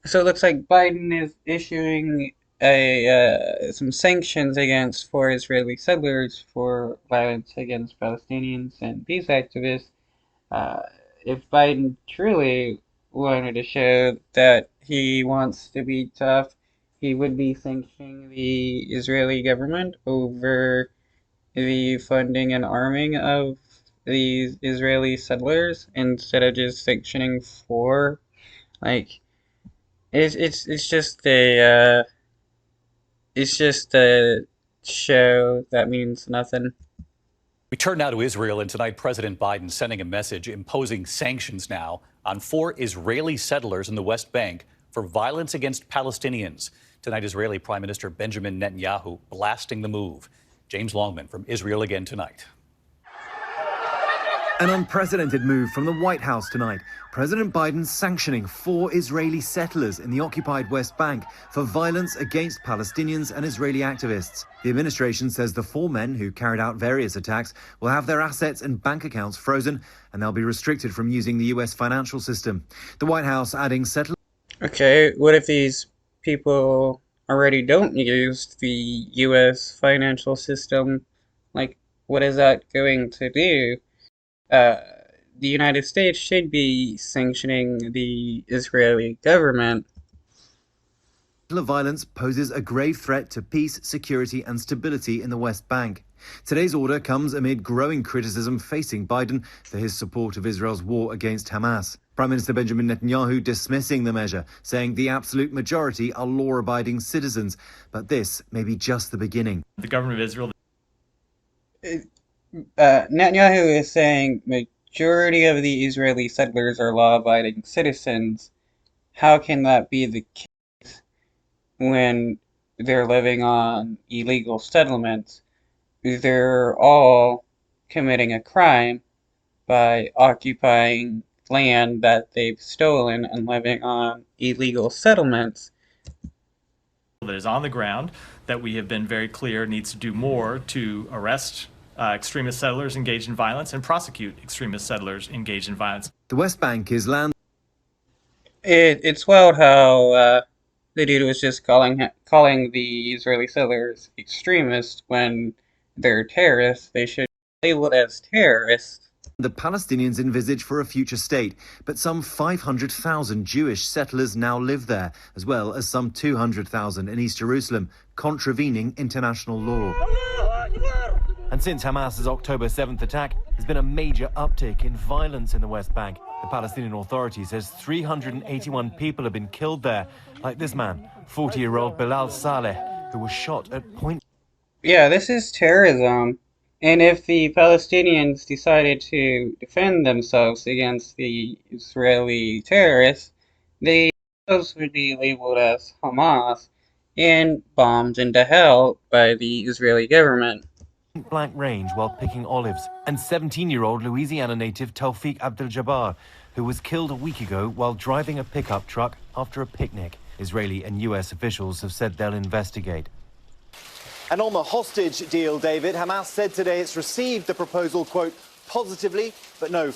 So it looks like Biden is issuing some sanctions against four Israeli settlers for violence against Palestinians and peace activists. Uh, if Biden truly wanted to show that he wants to be tough, he would be sanctioning the Israeli government over the funding and arming of these Israeli settlers instead of just sanctioning four. Like it's just a show that means nothing. We turn now to Israel, and tonight President Biden sending a message imposing sanctions now on four Israeli settlers in the West Bank for violence against Palestinians. Tonight, Israeli Prime Minister Benjamin Netanyahu blasting the move. James Longman from Israel again tonight. An unprecedented move from the White House tonight. President Biden sanctioning four Israeli settlers in the occupied West Bank for violence against Palestinians and Israeli activists. The administration says the four men who carried out various attacks will have their assets and bank accounts frozen, and they'll be restricted from using the U.S. financial system. The White House adding settlers. Okay, what if these people already don't use the U.S. financial system? Like, what is that going to do? The United States should be sanctioning the Israeli government. Violence poses a grave threat to peace, security and stability in the West Bank. Today's order comes amid growing criticism facing Biden for his support of Israel's war against Hamas. Prime Minister Benjamin Netanyahu dismissing the measure, saying the absolute majority are law-abiding citizens. But this may be just the beginning. The government of Israel. Netanyahu is saying majority of the Israeli settlers are law-abiding citizens. How can that be the case when they're living on illegal settlements? They're all committing a crime by occupying land that they've stolen and living on illegal settlements. That is on the ground that we have been very clear needs to do more to arrest extremist settlers engaged in violence and prosecute extremist settlers engaged in violence. The West Bank is land. It's wild how the dude was just calling the Israeli settlers extremists when they're terrorists. They should be labeled as terrorists. The Palestinians envisage for a future state, but some 500,000 Jewish settlers now live there, as well as some 200,000 in East Jerusalem, contravening international law. And since Hamas's October 7th attack, there's been a major uptick in violence in the West Bank. The Palestinian Authority says 381 people have been killed there, like this man, 40-year-old Bilal Saleh, who was shot at point. Yeah, this is terrorism. And if the Palestinians decided to defend themselves against the Israeli terrorists, they themselves would be labeled as Hamas and bombed into hell by the Israeli government. Blank range while picking olives. And 17-year-old Louisiana native Tawfiq Abdel-Jabbar, who was killed a week ago while driving a pickup truck after a picnic. Israeli and U.S. officials have said they'll investigate. And on the hostage deal, David, Hamas said today it's received the proposal, quote, positively, but no